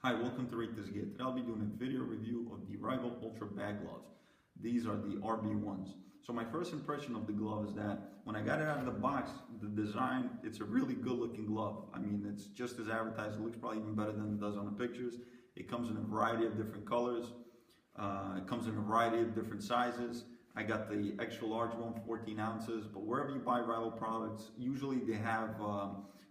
Hi, welcome to Rate This Gear. Today I'll be doing a video review of the Rival Ultra bag gloves. These are the RB1s. So my first impression of the glove is that when I got it out of the box, the design, it's a really good looking glove. I mean, it's just as advertised. It looks probably even better than it does on the pictures. It comes in a variety of different colors. It comes in a variety of different sizes. I got the extra large one, 14 ounces, but wherever you buy Rival products, usually they have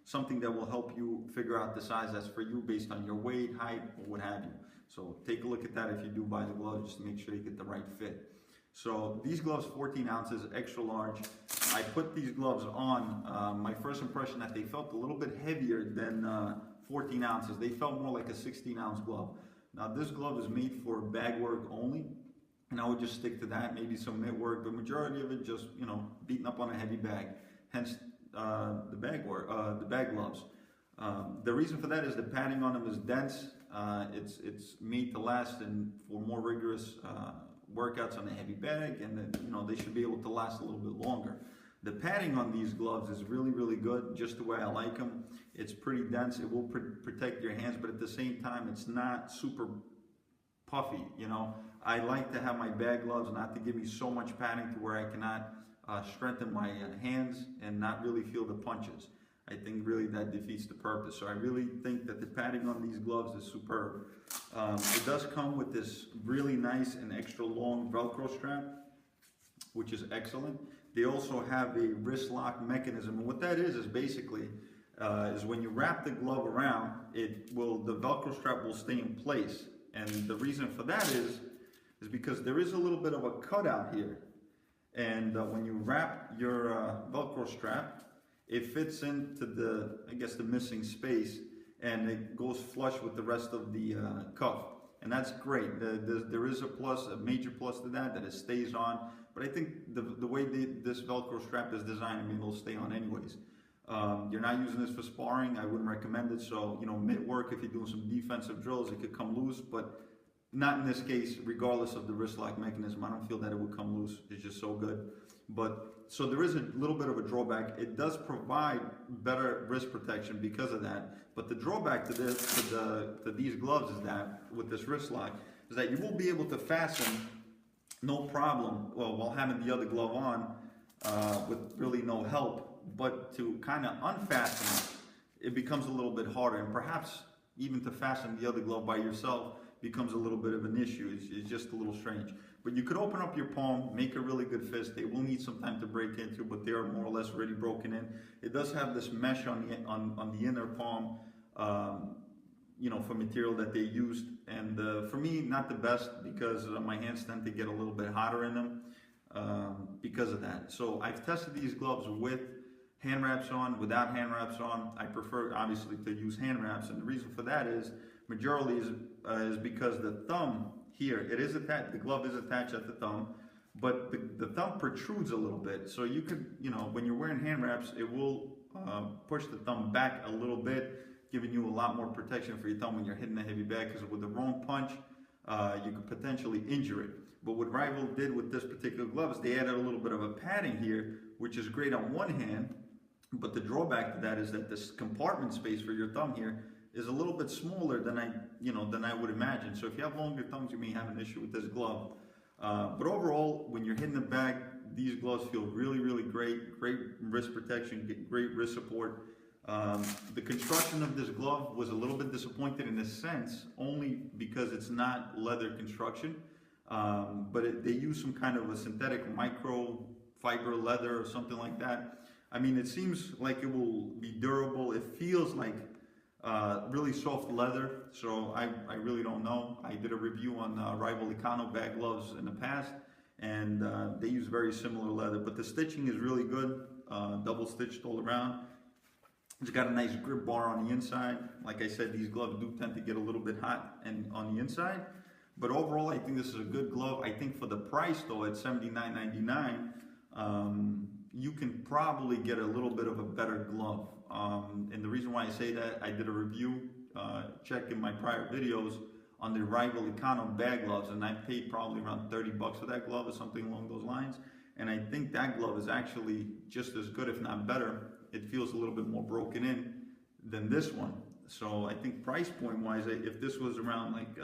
something that will help you figure out the size that's for you based on your weight, height, or what have you. So take a look at that if you do buy the gloves, just to make sure you get the right fit. So these gloves, 14 ounces, extra large. I put these gloves on. My first impression that they felt a little bit heavier than 14 ounces. They felt more like a 16-ounce glove. Now this glove is made for bag work only, and I would just stick to that, maybe some mitt work, but majority of it just, beating up on a heavy bag. Hence the bag gloves. The reason for that is the padding on them is dense. It's made to last and for more rigorous workouts on a heavy bag, and then, they should be able to last a little bit longer. The padding on these gloves is really, really good, just the way I like them. It's pretty dense. It will protect your hands, but at the same time, it's not super puffy. I like to have my bag gloves not to give me so much padding to where I cannot strengthen my hands and not really feel the punches. I think really that defeats the purpose. So I really think that the padding on these gloves is superb. It does come with this really nice and extra long Velcro strap, which is excellent. They also have a wrist lock mechanism, and what that is basically is when you wrap the glove around, the Velcro strap will stay in place. And the reason for that is because there is a little bit of a cutout here. And when you wrap your Velcro strap, it fits into the missing space, and it goes flush with the rest of the cuff. And that's great. There is a major plus to that it stays on. But I think the way this Velcro strap is designed, it'll stay on anyways. You're not using this for sparring. I wouldn't recommend it. So, mitt work, if you're doing some defensive drills, it could come loose, but not in this case, regardless of the wrist lock mechanism. I don't feel that it would come loose. It's just so good. So there is a little bit of a drawback. It does provide better wrist protection because of that. But the drawback to these gloves is that, with this wrist lock, is that you will be able to fasten no problem, while having the other glove on with really no help. But to kind of unfasten it becomes a little bit harder. And perhaps even to fasten the other glove by yourself becomes a little bit of an issue. It's just a little strange. But you could open up your palm, make a really good fist. They will need some time to break into, but they are more or less already broken in. It does have this mesh on the inner palm, for material that they used. And for me, not the best, because my hands tend to get a little bit hotter in them because of that. So I've tested these gloves with hand wraps on, without hand wraps on. I prefer, obviously, to use hand wraps, and the reason for that is majority is because the thumb here, it is attached, the glove is attached at the thumb, but the thumb protrudes a little bit. So you could, when you're wearing hand wraps, it will push the thumb back a little bit, giving you a lot more protection for your thumb when you're hitting a heavy bag, because with the wrong punch, you could potentially injure it. But what Rival did with this particular glove is they added a little bit of a padding here, which is great on one hand, but the drawback to that is that this compartment space for your thumb here is a little bit smaller than I would imagine. So if you have longer thumbs, you may have an issue with this glove. But overall, when you're hitting the bag, these gloves feel really, really great. Great wrist protection, great wrist support. The construction of this glove was a little bit disappointed in a sense, only because it's not leather construction, but they use some kind of a synthetic microfiber leather or something like that. It seems like it will be durable. It feels like really soft leather, so I really don't know. I did a review on Rival Econo bag gloves in the past, and they use very similar leather, but the stitching is really good, double stitched all around. It's got a nice grip bar on the inside. Like I said, these gloves do tend to get a little bit hot and on the inside, but overall I think this is a good glove. I think for the price though, at $79.99, you can probably get a little bit of a better glove. And the reason why I say that, I did a review, check in my prior videos on the Rival Econo bag gloves, and I paid probably around 30 bucks for that glove or something along those lines. And I think that glove is actually just as good, if not better. It feels a little bit more broken in than this one. So I think price point wise, if this was around like,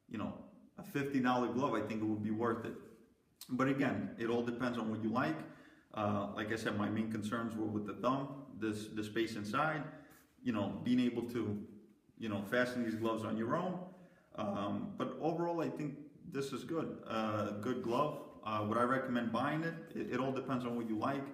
you know, a $50 glove, I think it would be worth it. But again, it all depends on what you like. Like I said, my main concerns were with the thumb, the space inside, you know, being able to, you know, fasten these gloves on your own. But overall, I think this is good. Good glove. Would I recommend buying it? It all depends on what you like.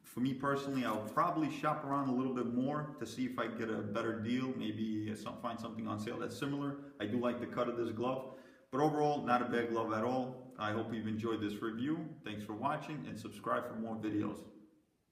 For me personally, I'll probably shop around a little bit more to see if I get a better deal. Maybe find something on sale that's similar. I do like the cut of this glove. But overall, not a bad glove at all. I hope you've enjoyed this review. Thanks for watching and subscribe for more videos.